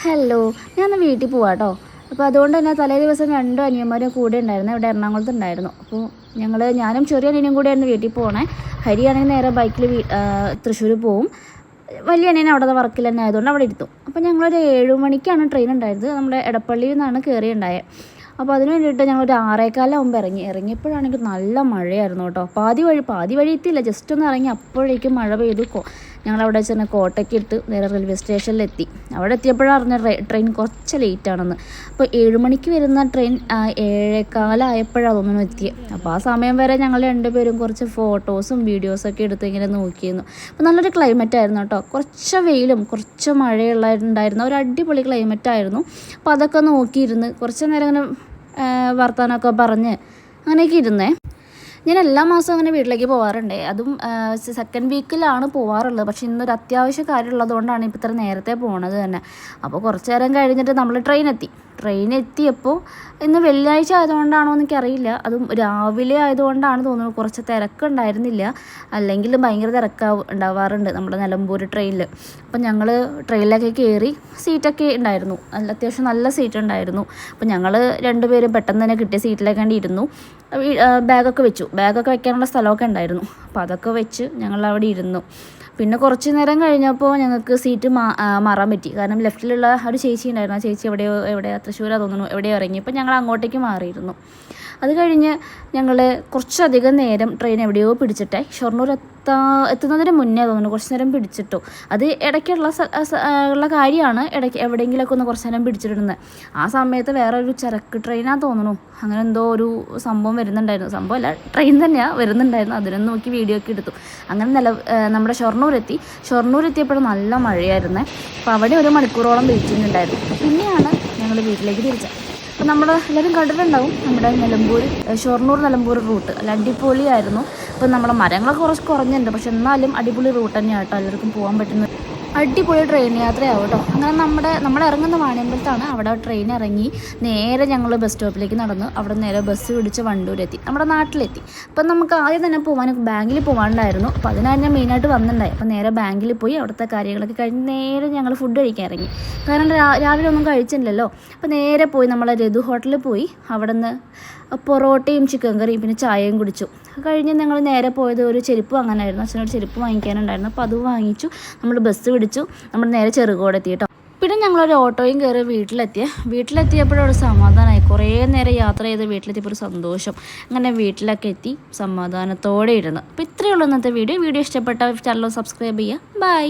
Hello, ഞാൻ വീട്ടിൽ പോവാട്ടോ. അപ്പോൾ അതുകൊണ്ട് തന്നെ തലേ ദിവസം 2 അനിയന്മാരും കൂടെ ഉണ്ടായിരുന്നു. ഇവിടെ എറണാകുളത്ത് ഉണ്ടായിരുന്നു. അപ്പോൾ ഞാനും ചെറിയ അനിയനും കൂടെയായിരുന്നു വീട്ടിൽ പോകണേ. ഹരിയാണെങ്കിൽ നേരെ ബൈക്കിൽ തൃശ്ശൂർ പോവും. വലിയ അനിയൻ അവിടെ വർക്കിൽ തന്നെ ആയതുകൊണ്ട് അവിടെ ഇരുത്തും. അപ്പോൾ ഞങ്ങളൊരു 7 മണിക്കാണ് ട്രെയിൻ ഉണ്ടായത്. നമ്മുടെ എടപ്പള്ളിയിൽ നിന്നാണ് കയറിയുണ്ടായത്. അപ്പോൾ അതിന് വേണ്ടിയിട്ട് ഞങ്ങളൊരു 6:15 ഇറങ്ങിയപ്പോഴാണെങ്കിൽ നല്ല മഴയായിരുന്നു കേട്ടോ. പാതി വഴി എത്തിയില്ല, ജസ്റ്റ് ഒന്ന് ഇറങ്ങി അപ്പോഴേക്കും മഴ പെയ്തു. ഞങ്ങളവിടെ ചെന്ന് കോട്ടയ്ക്ക് ഇട്ട് നേരെ റെയിൽവേ സ്റ്റേഷനിലെത്തി. അവിടെ എത്തിയപ്പോഴാണ് അറിഞ്ഞ ട്രെയിൻ കുറച്ച് ലേറ്റാണെന്ന്. അപ്പോൾ 7 മണിക്ക് വരുന്ന ട്രെയിൻ 7:15 ആയപ്പോഴാണ് തോന്നുന്നു എത്തിയത്. അപ്പോൾ ആ സമയം വരെ ഞങ്ങൾ രണ്ടുപേരും കുറച്ച് ഫോട്ടോസും വീഡിയോസൊക്കെ എടുത്ത് ഇങ്ങനെ നോക്കിയിരുന്നു. അപ്പോൾ നല്ലൊരു ക്ലൈമറ്റ് ആയിരുന്നു കേട്ടോ. കുറച്ച് വെയിലും കുറച്ച് മഴയുണ്ടായിരുന്ന ഒരു അടിപൊളി ക്ലൈമറ്റ് ആയിരുന്നു. അപ്പോൾ അതൊക്കെ നോക്കിയിരുന്ന് കുറച്ച് നേരം ഇങ്ങനെ വർത്താനമൊക്കെ പറഞ്ഞ് അങ്ങനെയൊക്കെ ഇരുന്നേ. ഞാൻ എല്ലാ മാസവും അങ്ങനെ വീട്ടിലേക്ക് പോകാറുണ്ട്. അതും സെക്കൻഡ് വീക്കിലാണ് പോകാറുള്ളത്. പക്ഷേ ഇന്നൊരു അത്യാവശ്യ കാര്യം ഉള്ളതുകൊണ്ടാണ് ഇപ്പോൾ ഇത്ര നേരത്തെ പോണത് തന്നെ. അപ്പോൾ കുറച്ച് നേരം കഴിഞ്ഞിട്ട് നമ്മൾ ട്രെയിൻ എത്തിയപ്പോൾ ഇന്ന് വെള്ളിയാഴ്ച ആയതുകൊണ്ടാണോ എനിക്കറിയില്ല, അതും രാവിലെ ആയതുകൊണ്ടാണ് തോന്നുന്നു കുറച്ച് തിരക്കുണ്ടായിരുന്നില്ല. അല്ലെങ്കിൽ ഭയങ്കര ഉണ്ടാവാറുണ്ട് നമ്മുടെ നിലമ്പൂർ ട്രെയിനിൽ. അപ്പം ഞങ്ങൾ ട്രെയിനിലൊക്കെ കയറി, സീറ്റൊക്കെ ഉണ്ടായിരുന്നു, അത്യാവശ്യം നല്ല സീറ്റ് ഉണ്ടായിരുന്നു. അപ്പം ഞങ്ങൾ രണ്ടുപേരും പെട്ടെന്ന് തന്നെ കിട്ടിയ സീറ്റിലേക്ക് വേണ്ടി ഇരുന്നു. ബാഗൊക്കെ വെക്കാനുള്ള സ്ഥലമൊക്കെ ഉണ്ടായിരുന്നു. അപ്പോൾ അതൊക്കെ വെച്ച് ഞങ്ങൾ അവിടെ ഇരുന്നു. പിന്നെ കുറച്ച് നേരം കഴിഞ്ഞപ്പോൾ ഞങ്ങൾക്ക് സീറ്റ് മാറാൻ പറ്റി. കാരണം ലെഫ്റ്റിലുള്ള ഒരു ചേച്ചി ഉണ്ടായിരുന്നു. ആ ചേച്ചി എവിടെയോ തൃശ്ശൂരാണ് തോന്നുന്നു, എവിടെയോ ഇറങ്ങിയപ്പോൾ ഞങ്ങൾ അങ്ങോട്ടേക്ക് മാറിയിരുന്നു. അത് കഴിഞ്ഞ് ഞങ്ങൾ കുറച്ചധികം നേരം ട്രെയിൻ എവിടെയോ പിടിച്ചിട്ടേ ഷൊർണൂർ എത്തുന്നതിന് മുന്നേ തോന്നുന്നു കുറച്ച് നേരം പിടിച്ചിട്ടു. അത് ഇടയ്ക്കുള്ള കാര്യമാണ്. ഇടയ്ക്ക് എവിടെയെങ്കിലുമൊക്കെ ഒന്ന് കുറച്ച് നേരം പിടിച്ചിടുന്നത്. ആ സമയത്ത് വേറെ ഒരു ചരക്ക് ട്രെയിനാണ് തോന്നുന്നു, അങ്ങനെ എന്തോ ഒരു സംഭവം വരുന്നുണ്ടായിരുന്നു. സംഭവമല്ല, ട്രെയിൻ തന്നെയാണ് വരുന്നുണ്ടായിരുന്നു. അതിനൊന്ന് നോക്കി വീഡിയോ ഒക്കെ എടുത്തു. അങ്ങനെ നമ്മുടെ ഷൊർണൂർ എത്തിയപ്പോഴും നല്ല മഴയായിരുന്നേ. അപ്പോൾ അവിടെ 1 മണിക്കൂറോളം വെയിറ്റിംഗ് ഉണ്ടായിരുന്നു. പിന്നെയാണ് ഞങ്ങൾ വീട്ടിലേക്ക് തിരിച്ചത്. അപ്പോൾ നമ്മൾ എല്ലാവരും കണ്ടിട്ടുണ്ടാവും നമ്മുടെ ഷൊർണൂർ നിലമ്പൂർ റൂട്ട്. അല്ല, അടിപൊളിയായിരുന്നു. അപ്പോൾ നമ്മുടെ മരങ്ങളൊക്കെ കുറച്ച് കുറഞ്ഞിട്ടുണ്ട്, പക്ഷെ എന്നാലും അടിപൊളി റൂട്ട് തന്നെയാണ് കേട്ടോ. എല്ലാവർക്കും പോകാൻ പറ്റുന്ന അടിപൊളി ട്രെയിൻ യാത്രയാവും കേട്ടോ. അങ്ങനെ നമ്മൾ ഇറങ്ങുന്ന വാണിയമ്പലത്താണ്. അവിടെ ട്രെയിൻ ഇറങ്ങി നേരെ ഞങ്ങൾ ബസ് സ്റ്റോപ്പിലേക്ക് നടന്നു. അവിടെ നേരെ ബസ് പിടിച്ച് വണ്ടൂരെത്തി, നമ്മുടെ നാട്ടിലെത്തി. അപ്പം നമുക്ക് ആദ്യം തന്നെ ബാങ്കിൽ പോകാനുണ്ടായിരുന്നു. അപ്പോൾ അതിനാണ് ഞാൻ മെയിനായിട്ട് വന്നിട്ടുണ്ടായി. അപ്പോൾ നേരെ ബാങ്കിൽ പോയി അവിടുത്തെ കാര്യങ്ങളൊക്കെ കഴിഞ്ഞ് നേരെ ഞങ്ങൾ ഫുഡ് കഴിക്കാൻ ഇറങ്ങി. കാരണം രാവിലെ ഒന്നും കഴിച്ചില്ലല്ലോ. അപ്പോൾ നേരെ പോയി നമ്മളെ രഘു ഹോട്ടലിൽ പോയി അവിടെ നിന്ന് പൊറോട്ടയും ചിക്കൻ കറിയും പിന്നെ ചായയും കുടിച്ചു. കഴിഞ്ഞ് ഞങ്ങൾ നേരെ പോയത് ഒരു ചെരുപ്പ് വാങ്ങാനായിരുന്നു. അച്ഛനോട് ചെരുപ്പ് വാങ്ങിക്കാനുണ്ടായിരുന്നു. അപ്പോൾ അത് വാങ്ങിച്ചു. നമ്മൾ ബസ് പിടിച്ചു. നമ്മൾ നേരെ ചെറുകോടെത്തി കേട്ടോ. പിന്നെ ഞങ്ങളൊരു ഓട്ടോയും കയറി വീട്ടിലെത്തിയപ്പോഴൊരു സമാധാനമായി. കുറേ നേരം യാത്ര ചെയ്ത് വീട്ടിലെത്തിയപ്പോൾ ഒരു സന്തോഷം. അങ്ങനെ വീട്ടിലൊക്കെ എത്തി സമാധാനത്തോടെ ഇരുന്നു. അപ്പോൾ ഇത്രയേ ഉള്ളൂ ഇന്നത്തെ വീഡിയോ ഇഷ്ടപ്പെട്ട ചാനൽ സബ്സ്ക്രൈബ് ചെയ്യുക. ബൈ.